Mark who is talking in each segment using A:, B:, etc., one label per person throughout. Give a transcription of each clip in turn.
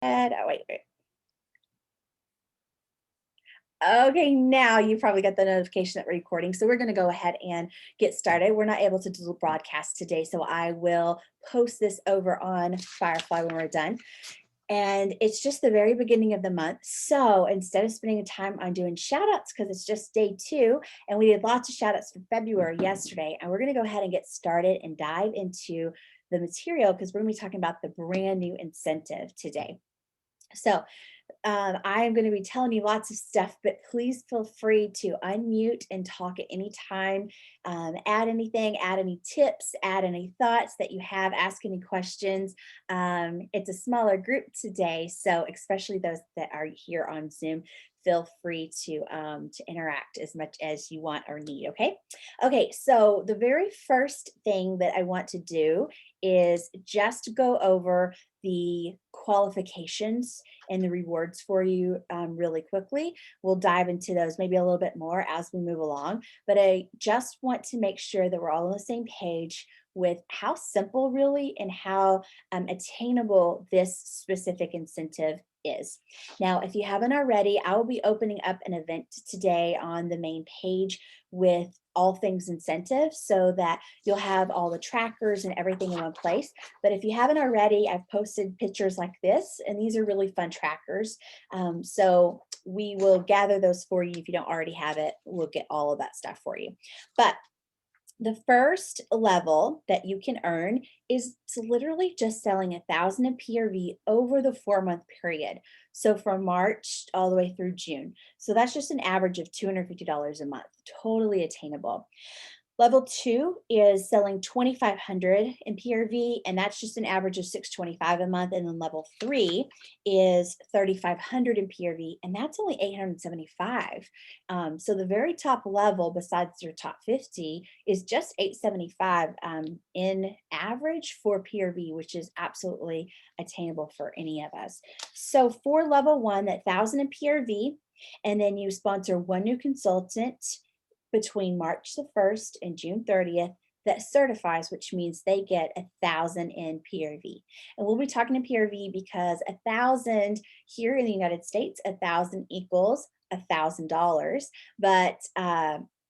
A: And oh, wait. Okay, now you probably got the notification that we're recording. So we're going to go ahead and get started. We're not able to do the broadcast today, so I will post this over on Firefly when we're done. And it's just the very beginning of the month. So instead of spending time on doing shout outs, because it's just day 2, and we did lots of shout outs for February yesterday, and we're going to go ahead and get started and dive into the material because we're going to be talking about the brand new incentive today. So I'm going to be telling you lots of stuff, but please feel free to unmute and talk at any time. Add anything, add any tips, add any thoughts that you have, ask any questions. It's a smaller group today, so especially those that are here on Zoom, feel free to interact as much as you want or need. Okay. So the very first thing that I want to do is just go over the qualifications and the rewards for you really quickly. We'll dive into those maybe a little bit more as we move along, but I just want to make sure that we're all on the same page with how simple really and how attainable this specific incentive is. Now, if you haven't already, I will be opening up an event today on the main page with all things incentive so that you'll have all the trackers and everything in one place. But if you haven't already, I've posted pictures like this, and these are really fun trackers. So we will gather those for you. If you don't already have it, we'll get all of that stuff for you. But the first level that you can earn is literally just selling 1,000 in PRV over the 4-month period. So from March all the way through June. So that's just an average of $250 a month, totally attainable. Level 2 is selling 2,500 in PRV, and that's just an average of 625 a month. And then level 3 is 3,500 in PRV, and that's only 875. So the very top level, besides your top 50, is just 875 in average for PRV, which is absolutely attainable for any of us. So for level 1, that 1,000 in PRV, and then you sponsor one new consultant between March the 1st and June 30th that certifies, which means they get 1,000 in PRV. And we'll be talking to PRV because 1,000 here in the United States, 1,000 equals $1,000. But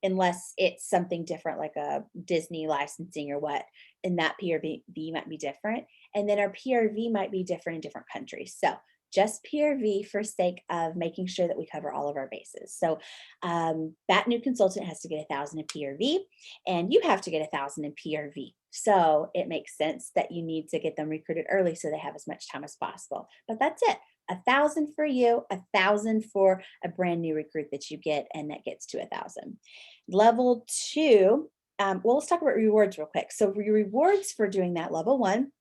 A: unless it's something different like a Disney licensing or what, and that PRV might be different. And then our PRV might be different in different countries. So just PRV for sake of making sure that we cover all of our bases. So that new consultant has to get 1,000 in PRV, and you have to get 1,000 in PRV. So it makes sense that you need to get them recruited early so they have as much time as possible. But that's it. 1,000 for you, 1,000 for a brand new recruit that you get, and that gets to 1,000. Level 2, well, let's talk about rewards real quick. So your rewards for doing that level 1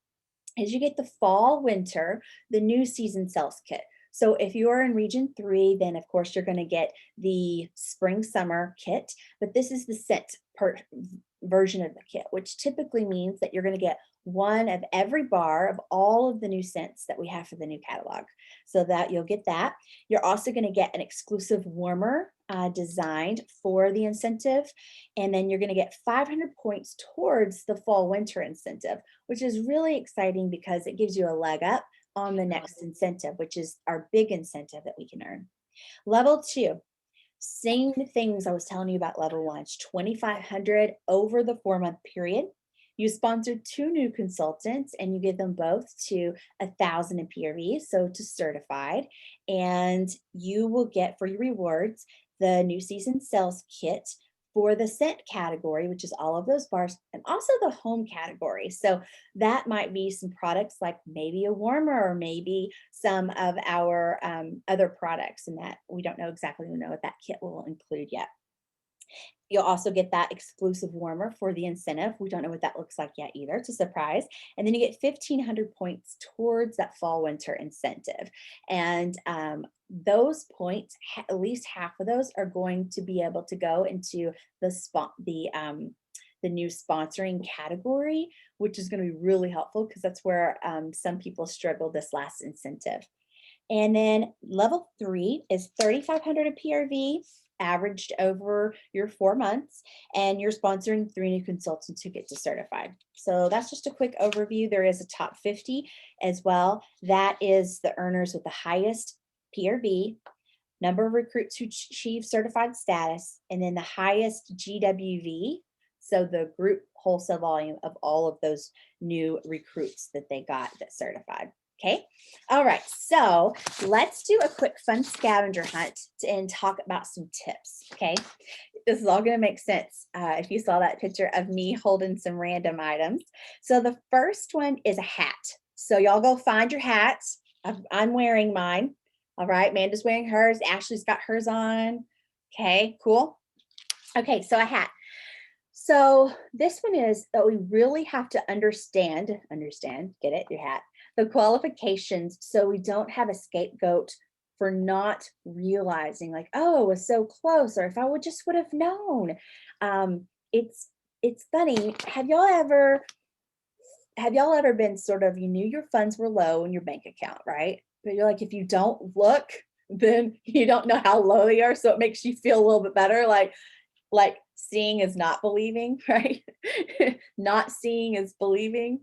A: is you get the fall winter, the new season sales kit. So if you are in region 3, then of course you're going to get the spring summer kit, but this is the scent version of the kit, which typically means that you're going to get one of every bar of all of the new scents that we have for the new catalog. So that you'll get that. You're also going to get an exclusive warmer designed for the incentive. And then you're going to get 500 points towards the fall winter incentive, which is really exciting because it gives you a leg up on the next incentive, which is our big incentive that we can earn. Level 2, same things I was telling you about level 1, 2,500 over the 4-month period. You sponsored 2 new consultants and you give them both to 1,000 in PRV, so to certified, and you will get for your rewards the new season sales kit for the scent category, which is all of those bars, and also the home category. So that might be some products like maybe a warmer or maybe some of our other products, and that we don't know exactly what that kit will include yet. You'll also get that exclusive warmer for the incentive. We don't know what that looks like yet either. It's a surprise. And then you get 1,500 points towards that fall winter incentive. And those points, at least half of those are going to be able to go into the new sponsoring category, which is going to be really helpful because that's where some people struggled this last incentive. And then level 3 is 3,500 of PRV averaged over your 4 months, and you're sponsoring 3 new consultants who get to certified. So that's just a quick overview. There is a top 50 as well. That is the earners with the highest PRV, number of recruits who achieve certified status, and then the highest GWV. So the group wholesale volume of all of those new recruits that they got that certified. Okay. All right. So let's do a quick fun scavenger hunt and talk about some tips. Okay. This is all going to make sense if you saw that picture of me holding some random items. So the first one is a hat. So y'all go find your hats. I'm wearing mine. All right. Amanda's wearing hers. Ashley's got hers on. Okay. Cool. Okay. So a hat. So this one is that we really have to understand, get it, your hat, the qualifications, so we don't have a scapegoat for not realizing like, oh, it was so close, or if I would have known. It's funny. Have y'all ever been sort of, you knew your funds were low in your bank account, right? But you're like, if you don't look, then you don't know how low they are. So it makes you feel a little bit better. Like seeing is not believing, right? Not seeing is believing.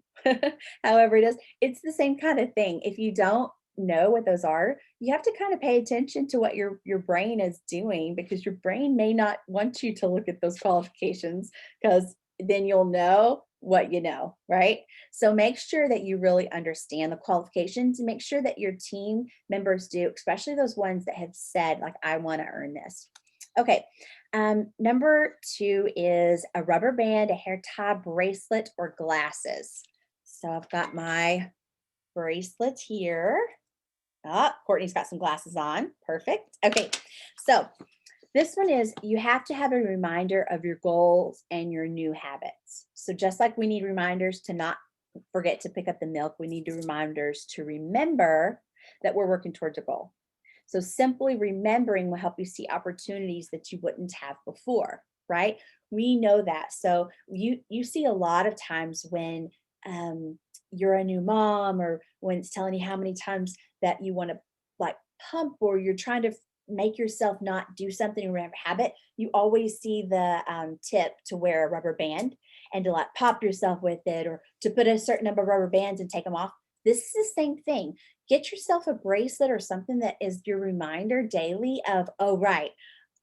A: However it is, it's the same kind of thing. If you don't know what those are, you have to kind of pay attention to what your brain is doing, because your brain may not want you to look at those qualifications, because then you'll know what you know, right? So make sure that you really understand the qualifications, and make sure that your team members do, especially those ones that have said like, I want to earn this. Okay. Number 2 is a rubber band, a hair tie, bracelet, or glasses. So I've got my bracelet here. Courtney's got some glasses on. Perfect. Okay. So this one is, you have to have a reminder of your goals and your new habits. So just like we need reminders to not forget to pick up the milk, we need reminders to remember that we're working towards a goal. So simply remembering will help you see opportunities that you wouldn't have before, right? We know that. So you see a lot of times when you're a new mom, or when it's telling you how many times that you want to like pump, or you're trying to make yourself not do something or have a habit, you always see the tip to wear a rubber band and to like pop yourself with it, or to put a certain number of rubber bands and take them off. This is the same thing. Get yourself a bracelet or something that is your reminder daily of, oh, right,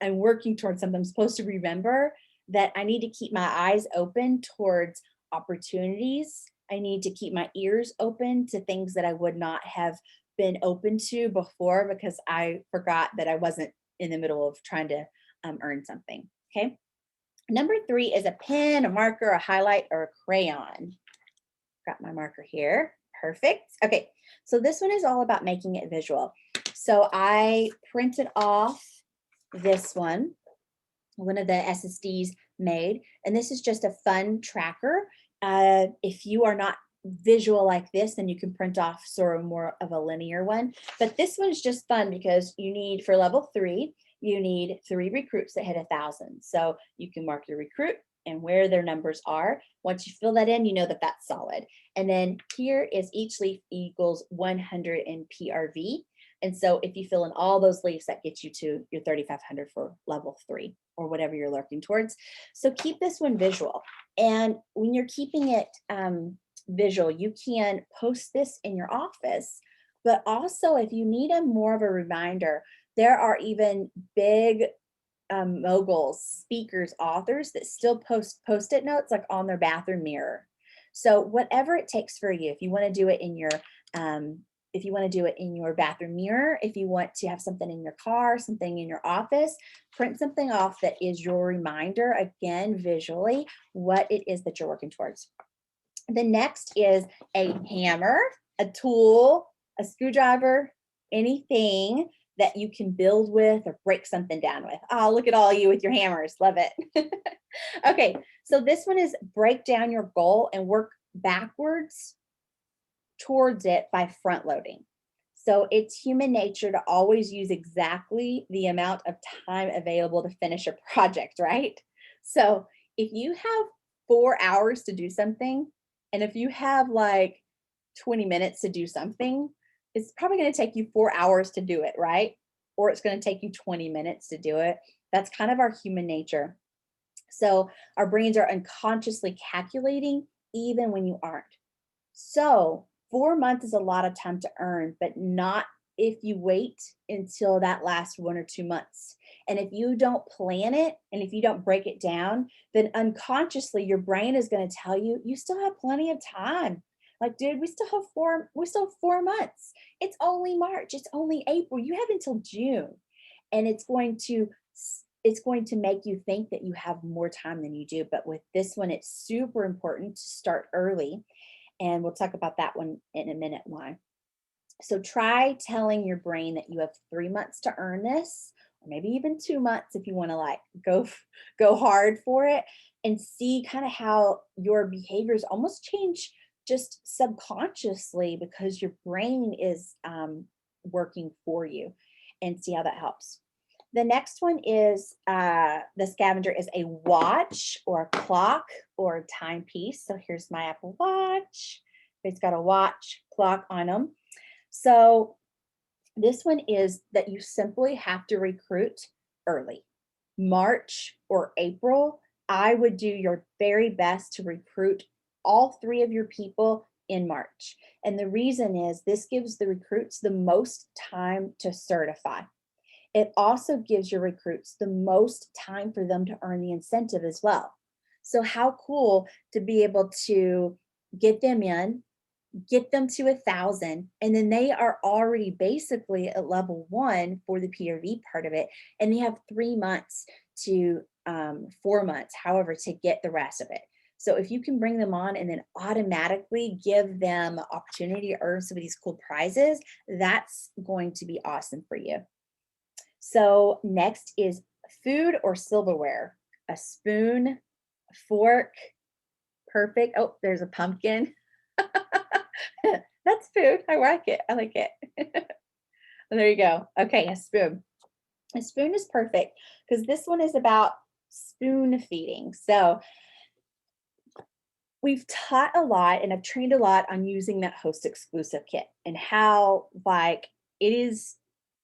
A: I'm working towards something. I'm supposed to remember that I need to keep my eyes open towards opportunities. I need to keep my ears open to things that I would not have been open to before, because I forgot that I wasn't in the middle of trying to earn something. Okay. Number 3 is a pen, a marker, a highlight, or a crayon. Got my marker here. Perfect. Okay. So this one is all about making it visual. So I printed off this one of the SSDs made, and this is just a fun tracker. If you are not visual like this, then you can print off sort of more of a linear one. But this one's just fun because you need, for level 3, you need 3 recruits that hit 1,000. So you can mark your recruit and where their numbers are. Once you fill that in, you know that that's solid. And then here is each leaf equals 100 in PRV. And so if you fill in all those leaves, that gets you to your 3,500 for level 3 or whatever you're looking towards. So keep this one visual. And when you're keeping it visual, you can post this in your office. But also, if you need a more of a reminder, there are even big moguls, speakers, authors that still post post-it notes like on their bathroom mirror. So whatever it takes for you, if you want to do it in your bathroom mirror, if you want to have something in your car, something in your office, print something off that is your reminder, again, visually, what it is that you're working towards. The next is a hammer, a tool, a screwdriver, anything that you can build with or break something down with. Oh, look at all you with your hammers. Love it. Okay, so this one is break down your goal and work backwards towards it by front loading. So it's human nature to always use exactly the amount of time available to finish a project, right? So if you have 4 hours to do something, and if you have like 20 minutes to do something, it's probably going to take you 4 hours to do it, right? Or it's going to take you 20 minutes to do it. That's kind of our human nature. So our brains are unconsciously calculating even when you aren't. So 4 months is a lot of time to earn, but not if you wait until that last 1 or 2 months. And if you don't plan it and if you don't break it down, then unconsciously your brain is going to tell you you still have plenty of time. Like, dude, we still have 4 months. It's only March, it's only April. You have until June. And it's going to make you think that you have more time than you do. But with this one, it's super important to start early. And we'll talk about that one in a minute why. So try telling your brain that you have 3 months to earn this, or maybe even 2 months if you want to like go hard for it, and see kind of how your behaviors almost change just subconsciously because your brain is working for you, and see how that helps. The next one is the scavenger is a watch or a clock or a timepiece. So here's my Apple Watch. It's got a watch clock on them. So this one is that you simply have to recruit early. March or April, I would do your very best to recruit all three of your people in March. And the reason is this gives the recruits the most time to certify. It also gives your recruits the most time for them to earn the incentive as well. So how cool to be able to get them in, get them to 1,000, and then they are already basically at level 1 for the PRV part of it, and they have 3 months to 4 months, however, to get the rest of it. So if you can bring them on and then automatically give them opportunity to earn some of these cool prizes, that's going to be awesome for you. So next is food or silverware. A spoon, a fork, perfect. Oh, there's a pumpkin. That's food. I like it. I like it. There you go. Okay, a spoon. A spoon is perfect because this one is about spoon feeding. So we've taught a lot and I've trained a lot on using that host exclusive kit and how like it is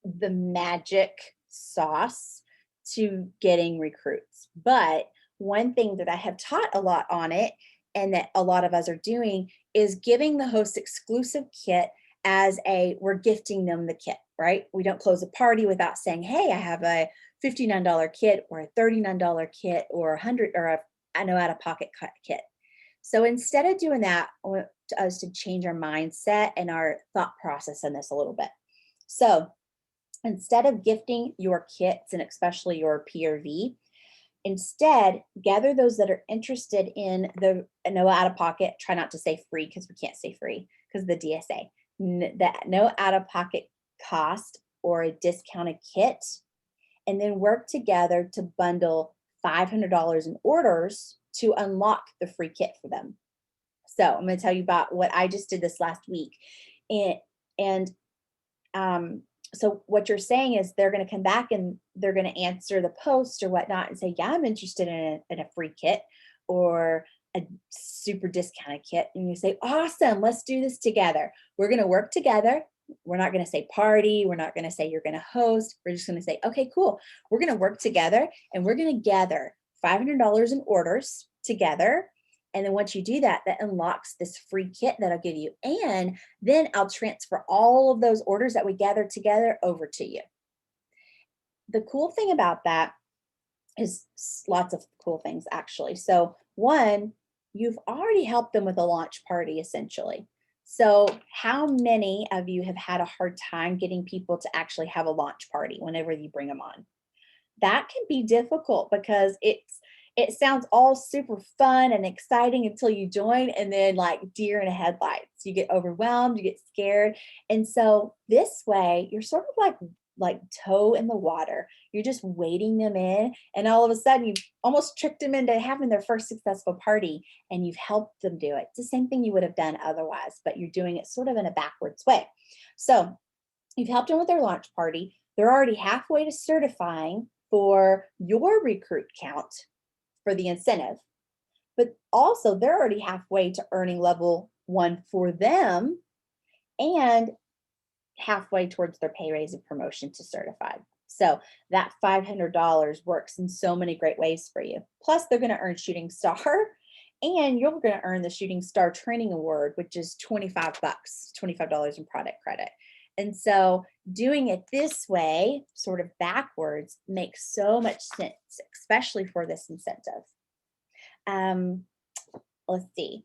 A: the magic sauce to getting recruits. But one thing that I have taught a lot on it and that a lot of us are doing is giving the host exclusive kit as we're gifting them the kit, right? We don't close a party without saying, hey, I have a $59 kit or a $39 kit or a 100 or a no out of pocket kit. So instead of doing that, I want us to change our mindset and our thought process on this a little bit. So instead of gifting your kits and especially your PRV, instead gather those that are interested in the no out of pocket. Try not to say free because we can't say free because the DSA. That no out of pocket cost or a discounted kit, and then work together to bundle $500 in orders to unlock the free kit for them. So I'm going to tell you about what I just did this last week. And so what you're saying is they're going to come back and they're going to answer the post or whatnot and say, yeah, I'm interested in a free kit or a super discounted kit. And you say, awesome, let's do this together. We're going to work together. We're not going to say party. We're not going to say you're going to host. We're just going to say, okay, cool. We're going to work together and we're going to gather $500 in orders together. And then once you do that, that unlocks this free kit that I'll give you. And then I'll transfer all of those orders that we gathered together over to you. The cool thing about that is lots of cool things, actually. So one, you've already helped them with a launch party, essentially. So how many of you have had a hard time getting people to actually have a launch party whenever you bring them on? That can be difficult because it sounds all super fun and exciting until you join, and then like deer in a headlights, you get overwhelmed, you get scared. And so this way you're sort of like toe in the water. You're just wading them in, and all of a sudden you've almost tricked them into having their first successful party, and you've helped them do it. It's the same thing you would have done otherwise, but you're doing it sort of in a backwards way. So you've helped them with their launch party. They're already halfway to certifying for your recruit count for the incentive, but also they're already halfway to earning level 1 for them. And halfway towards their pay raise and promotion to certified. So that $500 works in so many great ways for you. Plus, they're going to earn Shooting Star, and you're going to earn the Shooting Star Training Award, which is 25 bucks, $25 in product credit. And so doing it this way, sort of backwards, makes so much sense, especially for this incentive. Let's see.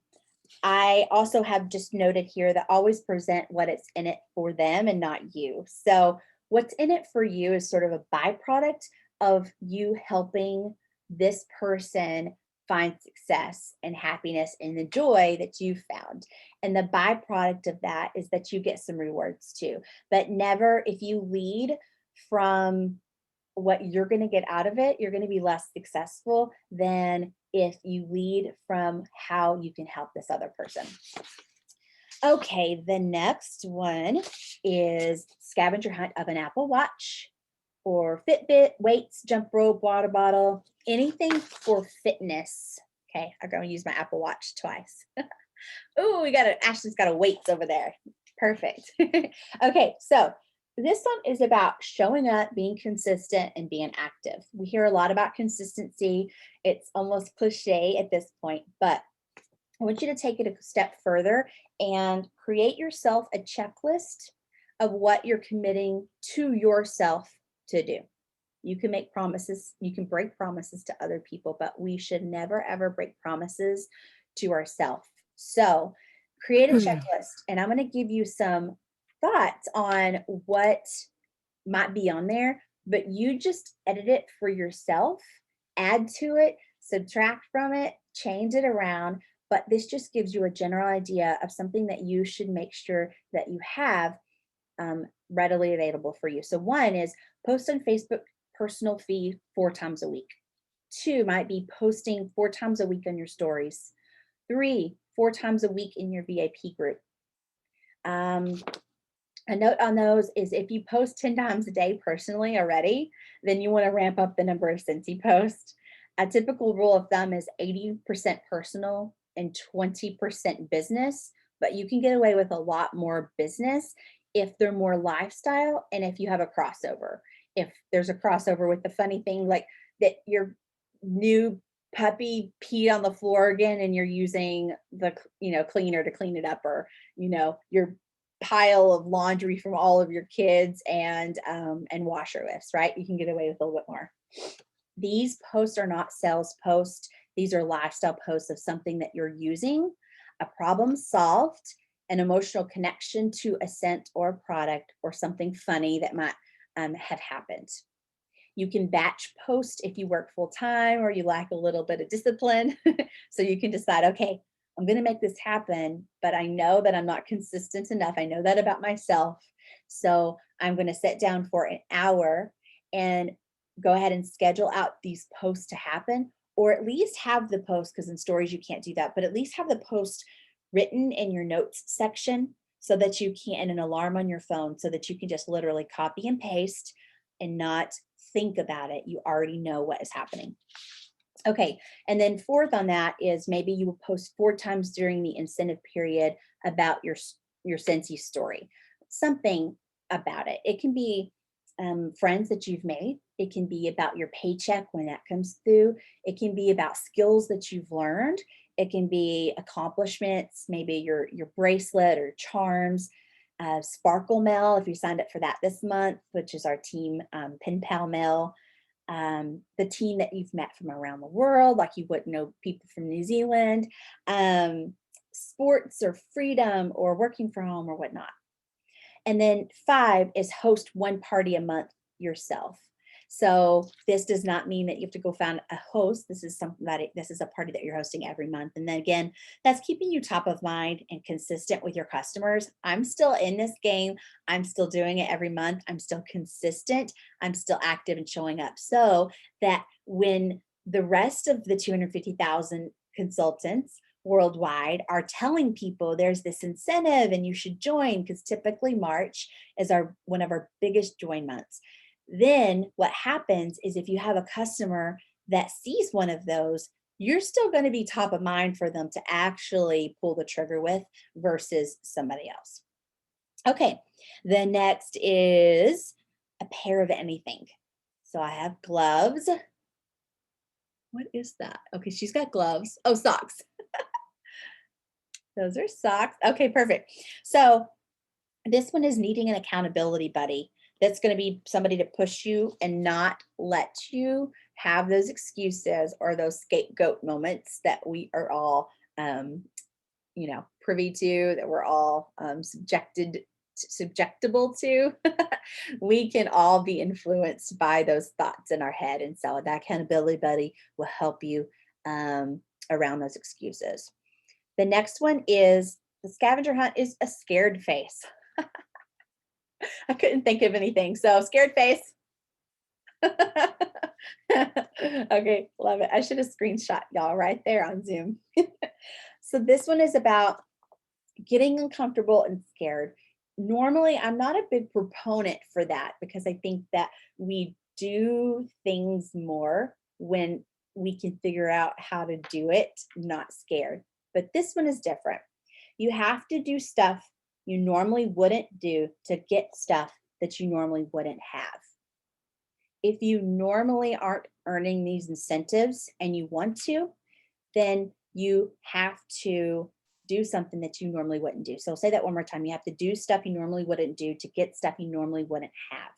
A: I also have just noted here that always present what it's in it for them and not you. So what's in it for you is sort of a byproduct of you helping this person find success and happiness and the joy that you found. And the byproduct of that is that you get some rewards too. But never, if you lead from what you're going to get out of it, you're going to be less successful than if you lead from how you can help this other person. Okay, the next one is scavenger hunt of an Apple Watch or Fitbit, weights, jump rope, water bottle, anything for fitness. Okay, I'm going to use my Apple Watch twice. Oh, Ashley's got a weights over there. Perfect. Okay, so this one is about showing up, being consistent, and being active. We hear a lot about consistency. It's almost cliche at this point, but I want you to take it a step further and create yourself a checklist of what you're committing to yourself to do. You can make promises, you can break promises to other people, but we should never ever break promises to ourselves. So create a checklist, and I'm going to give you some thoughts on what might be on there, but you just edit it for yourself, add to it, subtract from it, change it around. But this just gives you a general idea of something that you should make sure that you have readily available for you. So one is post on Facebook personal feed 4 times a week. 2 might be posting 4 times a week on your stories. 3, 4 times a week in your VIP group. A note on those is if you post 10 times a day personally already, then you want to ramp up the number of Scentsy posts. A typical rule of thumb is 80% personal and 20% business, but you can get away with a lot more business if they're more lifestyle and if you have a crossover. If there's a crossover with the funny thing like that your new puppy peed on the floor again and you're using the cleaner to clean it up, or your pile of laundry from all of your kids and washer lifts, right? You can get away with a little bit more. These posts are not sales posts. These are lifestyle posts of something that you're using, a problem solved, an emotional connection to a scent or a product, or something funny that might have happened. You can batch post if you work full time or you lack a little bit of discipline. So you can decide, okay, I'm going to make this happen, but I know that I'm not consistent enough. I know that about myself. So I'm going to sit down for an hour and go ahead and schedule out these posts to happen, or at least have the post, because in stories you can't do that, but at least have the post written in your notes section so that you can, and an alarm on your phone so that you can just literally copy and paste and not think about it. You already know what is happening. Okay, and then fourth on that is maybe you will post 4 times during the incentive period about your Scentsy story, something about it. It can be friends that you've made. It can be about your paycheck when that comes through. It can be about skills that you've learned. It can be accomplishments, maybe your bracelet or charms. Sparkle Mail, if you signed up for that this month, which is our team pen pal mail. The team that you've met from around the world, like you wouldn't know people from New Zealand, sports or freedom or working from home or whatnot. And then 5 is host 1 party a month yourself. So this does not mean that you have to go find a host. This is something that this is a party that you're hosting every month. And then again, that's keeping you top of mind and consistent with your customers. I'm still in this game. I'm still doing it every month. I'm still consistent. I'm still active and showing up, so that when the rest of the 250,000 consultants worldwide are telling people there's this incentive and you should join, because typically March is one of our biggest join months. Then what happens is if you have a customer that sees one of those, you're still going to be top of mind for them to actually pull the trigger with versus somebody else. Okay, the next is a pair of anything. So I have gloves. What is that? Okay, she's got gloves. Oh, socks. Those are socks. Okay, perfect. So this one is needing an accountability buddy. That's going to be somebody to push you and not let you have those excuses or those scapegoat moments that we are all, um, privy to, that we're all subjectable to. We can all be influenced by those thoughts in our head. And so that accountability buddy will help you around those excuses. The next one is the scavenger hunt is a scared face. I couldn't think of anything. So scared face. Okay, love it. I should have screenshot y'all right there on Zoom. So this one is about getting uncomfortable and scared. Normally, I'm not a big proponent for that because I think that we do things more when we can figure out how to do it, not scared. But this one is different. You have to do stuff you normally wouldn't do to get stuff that you normally wouldn't have. If you normally aren't earning these incentives and you want to, then you have to do something that you normally wouldn't do. So say that one more time. You have to do stuff you normally wouldn't do to get stuff you normally wouldn't have.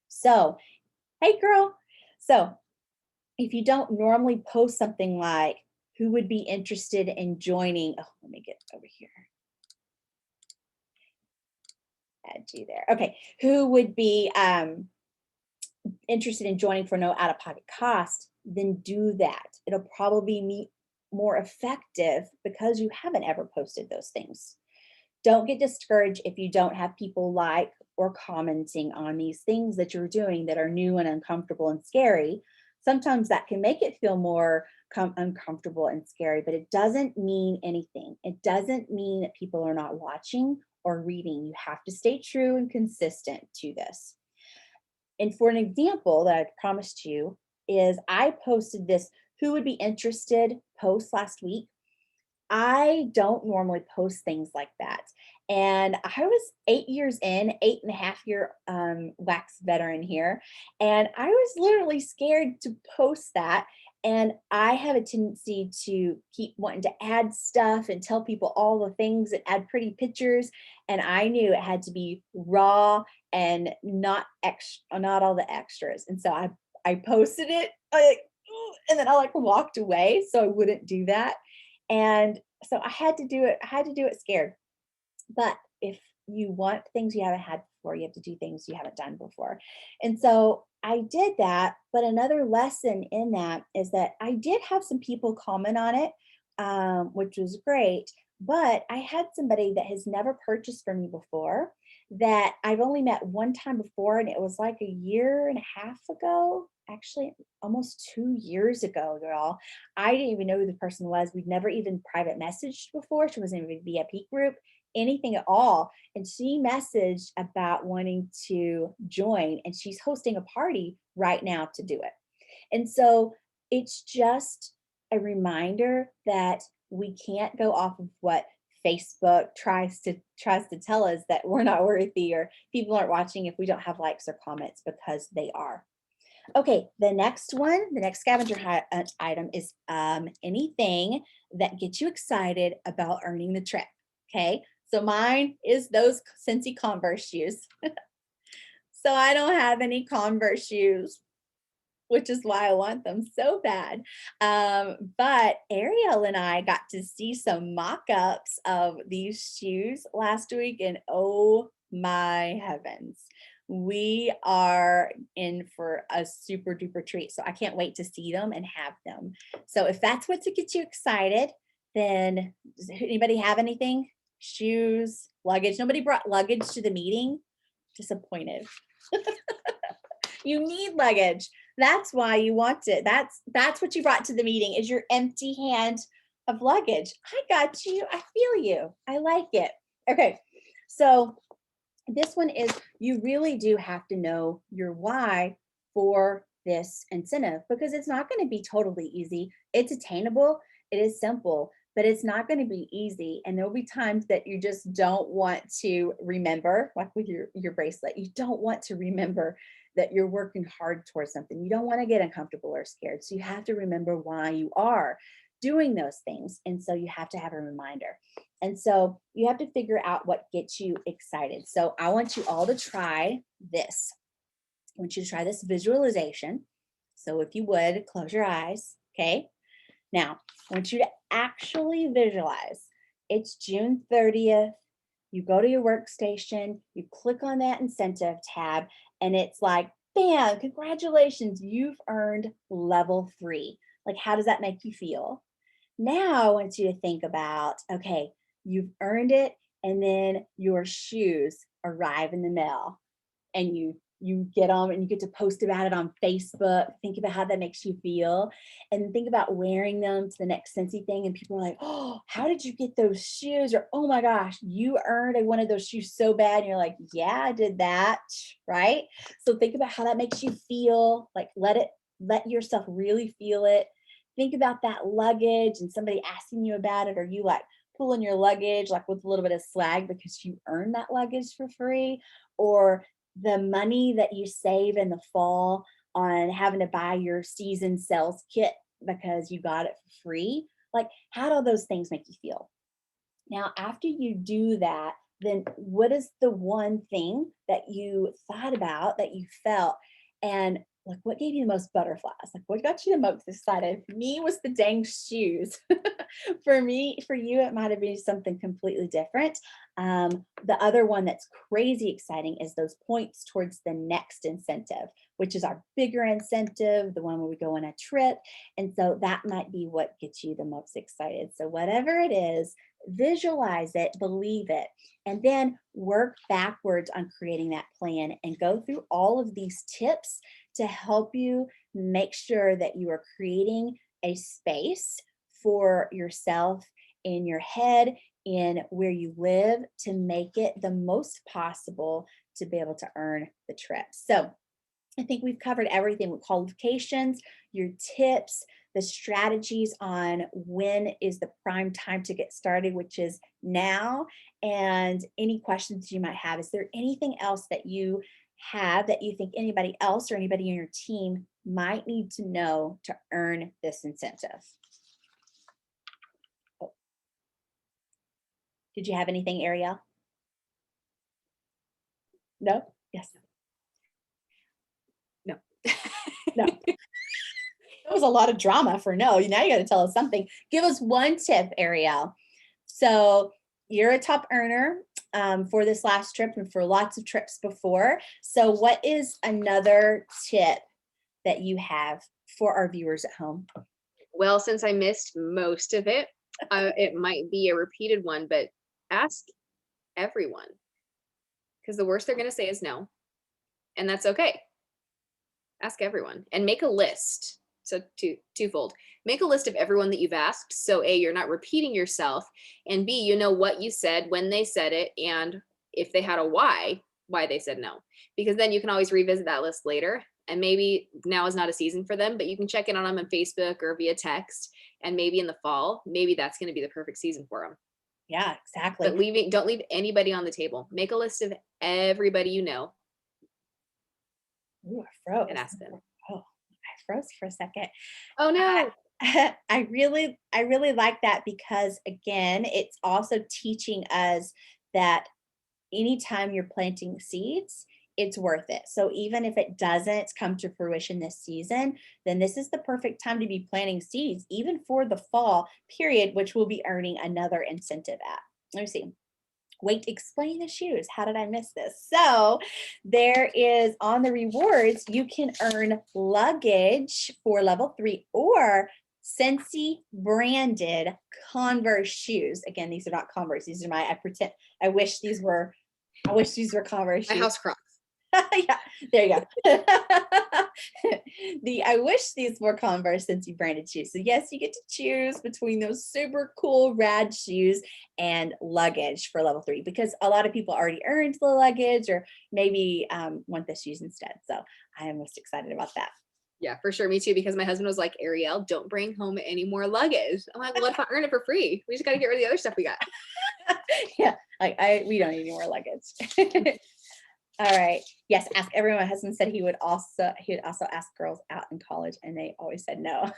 A: So, hey girl. So if you don't normally post something like, who would be interested in joining? Oh, let me get over here. Add you there. Okay. Who would be interested in joining for no out-of-pocket cost? Then do that. It'll probably be more effective because you haven't ever posted those things. Don't get discouraged if you don't have people like or commenting on these things that you're doing that are new and uncomfortable and scary. Sometimes that can make it feel more uncomfortable and scary, but it doesn't mean anything. It doesn't mean that people are not watching or reading. You have to stay true and consistent to this. And for an example that I promised you is I posted this who would be interested post last week. I don't normally post things like that. And I was 8 years in, 8.5 year wax veteran here. And I was literally scared to post that. And I have a tendency to keep wanting to add stuff and tell people all the things and add pretty pictures. And I knew it had to be raw and not extra, not all the extras. And so I posted it like, and then I like walked away so I wouldn't do that. And so I had to do it. I had to do it scared. But if you want things you haven't had before, you have to do things you haven't done before. And so I did that. But another lesson in that is that I did have some people comment on it, which was great. But I had somebody that has never purchased from me before that I've only met one time before, and it was like a year and a half ago, actually almost 2 years ago, girl. I didn't even know who the person was. We'd never even private messaged before. She wasn't even a VIP group, anything at all. And she messaged about wanting to join, and she's hosting a party right now to do it. And so it's just a reminder that we can't go off of what Facebook tries to tell us that we're not worthy or people aren't watching if we don't have likes or comments, because they are. Okay, the next one, the next scavenger item is anything that gets you excited about earning the trip. Okay, so mine is those Scentsy Converse shoes. So I don't have any Converse shoes, which is why I want them so bad. But Ariel and I got to see some mock-ups of these shoes last week, and oh my heavens, we are in for a super duper treat. So I can't wait to see them and have them. So if that's what to get you excited, then does anybody have anything? Shoes, luggage. Nobody brought luggage to the meeting. Disappointed. You need luggage. That's why you want it. That's what you brought to the meeting, is your empty hand of luggage. I got you. I feel you. I like it. Okay. So this one is, you really do have to know your why for this incentive, because it's not going to be totally easy. It's attainable. It is simple, but it's not going to be easy. And there'll be times that you just don't want to remember, like with your bracelet, you don't want to remember that you're working hard towards something. You don't want to get uncomfortable or scared. So you have to remember why you are doing those things. And so you have to have a reminder. And so you have to figure out what gets you excited. So I want you all to try this. I want you to try this visualization. So if you would, close your eyes, okay? Now, I want you to actually visualize. It's June 30th. You go to your workstation, you click on that incentive tab, and it's like, bam, congratulations, you've earned level 3. Like, how does that make you feel? Now I want you to think about, okay, you've earned it, and then your shoes arrive in the mail, and you get them and you get to post about it on Facebook. Think about how that makes you feel, and think about wearing them to the next Scentsy thing. And people are like, oh, how did you get those shoes? Or, oh my gosh, you earned, I wanted those shoes so bad. And you're like, yeah, I did that. Right. So think about how that makes you feel. Like, let yourself really feel it. Think about that luggage and somebody asking you about it, or you like pulling your luggage like with a little bit of swag because you earned that luggage for free, or the money that you save in the fall on having to buy your season sales kit because you got it for free. Like, how do those things make you feel? Now, after you do that, then what is the one thing that you thought about, that you felt, and like what gave you the most butterflies? Like, what got you the most excited? For me, was the dang shoes. For me, for you, it might have been something completely different. The other one that's crazy exciting is those points towards the next incentive, which is our bigger incentive, the one where we go on a trip. And so that might be what gets you the most excited. So whatever it is, visualize it, believe it, and then work backwards on creating that plan and go through all of these tips to help you make sure that you are creating a space for yourself in your head, in where you live, to make it the most possible to be able to earn the trip. So I think we've covered everything with qualifications, your tips, the strategies on when is the prime time to get started, which is now, and any questions you might have. Is there anything else that you have that you think anybody else or anybody in your team might need to know to earn this incentive? Oh. Did you have anything, Ariel? No? Yes.
B: No.
A: No. That was a lot of drama for no. Now you got to tell us something. Give us one tip, Ariel. So you're a top earner for this last trip and for lots of trips before. So what is another tip that you have for our viewers at home?
B: Well, since I missed most of it, it might be a repeated one, but ask everyone, because the worst they're going to say is no, and that's okay. Ask everyone and make a list. So twofold. Make a list of everyone that you've asked. So A, you're not repeating yourself, and B, you know what you said, when they said it, and if they had a why they said no. Because then you can always revisit that list later. And maybe now is not a season for them, but you can check in on them on Facebook or via text. And maybe in the fall, maybe that's going to be the perfect season for them.
A: Yeah, exactly.
B: But don't leave anybody on the table. Make a list of everybody you know.
A: Ooh, I froze.
B: And ask them.
A: Oh, I froze for a second.
B: Oh no.
A: I really like that, because again, it's also teaching us that anytime you're planting seeds, it's worth it. So even if it doesn't come to fruition this season, then this is the perfect time to be planting seeds, even for the fall period, which we'll be earning another incentive at. Let me see. Wait, explain the shoes. How did I miss this? So there is, on the rewards, you can earn luggage for level 3 or Scentsy branded Converse shoes. Again, these are not Converse. These are I wish these were Converse shoes.
B: My house Crocs.
A: Yeah, there you go. I wish these were Converse Scentsy branded shoes. So yes, you get to choose between those super cool rad shoes and luggage for level 3, because a lot of people already earned the luggage, or maybe want the shoes instead. So I am most excited about that.
B: Yeah, for sure. Me too, because my husband was like, Ariel, don't bring home any more luggage. I'm like, well, what if I earn it for free? We just got to get rid of the other stuff we got.
A: Yeah, like we don't need any more luggage. All right. Yes, ask everyone. My husband said he would also ask girls out in college, and they always said no.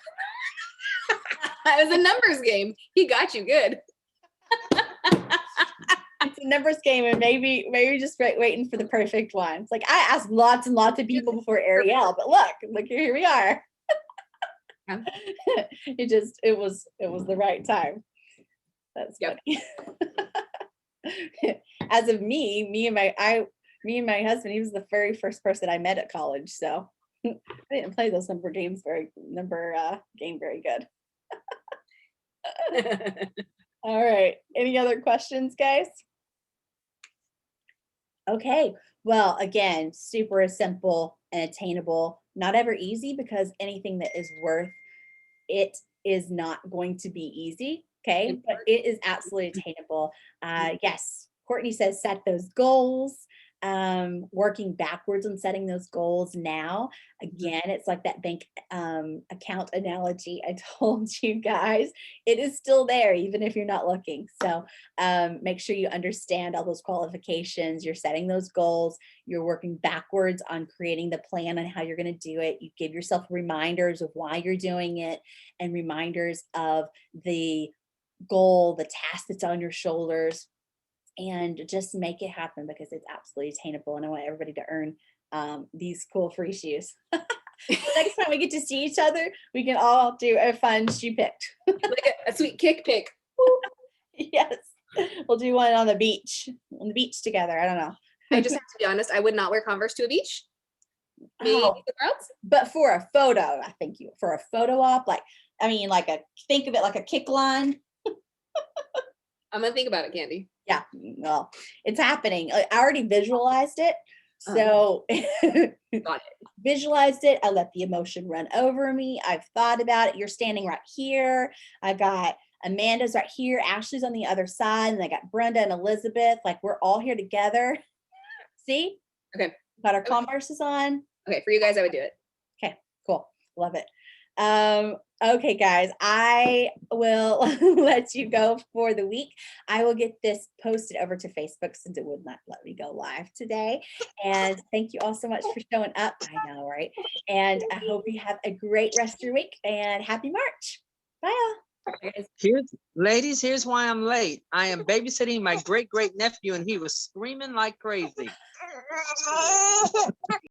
B: It was a numbers game. He got you good.
A: It's a numbers game, and maybe just waiting for the perfect one. It's like I asked lots and lots of people before Ariel, but look, here we are.
B: Yeah.
A: It was the right time. That's funny. As of me and my husband, he was the very first person I met at college. So I didn't play those number game very good. All right. Any other questions, guys? Okay. Well, again, super simple and attainable. Not ever easy, because anything that is worth it is not going to be easy. Okay. But it is absolutely attainable. Yes. Courtney says set those goals. Working backwards on setting those goals now. Again, it's like that bank account analogy I told you guys. It is still there, even if you're not looking. So make sure you understand all those qualifications. You're setting those goals. You're working backwards on creating the plan on how you're going to do it. You give yourself reminders of why you're doing it, and reminders of the goal, the task that's on your shoulders, and just make it happen, because it's absolutely attainable. And I want everybody to earn these cool free shoes. The next time we get to see each other, we can all do a fun shoe pick.
B: Like a sweet kick pick.
A: Yes, we'll do one on the beach together. I don't know.
B: I just have to be honest, I would not wear Converse to a beach. Maybe
A: Oh,
B: else.
A: but for a photo, I think for a photo op, think of it like a kick line.
B: I'm gonna think about it, Candy.
A: Yeah, well, it's happening. I already visualized it. So
B: Got it.
A: visualized it. I let the emotion run over me. I've thought about it. You're standing right here. I got Amanda's right here. Ashley's on the other side. And I got Brenda and Elizabeth. Like, we're all here together. See?
B: Okay.
A: Got our Converses on.
B: Okay, for you guys, I would do it.
A: Okay, cool. Love it. Okay, guys, I will let you go for the week. I will get this posted over to Facebook, since it would not let me go live today. And thank you all so much for showing up. I know, right? And I hope you have a great rest of your week, and happy March. Bye, all.
C: Here's why I'm late. I am babysitting my great nephew, and he was screaming like crazy.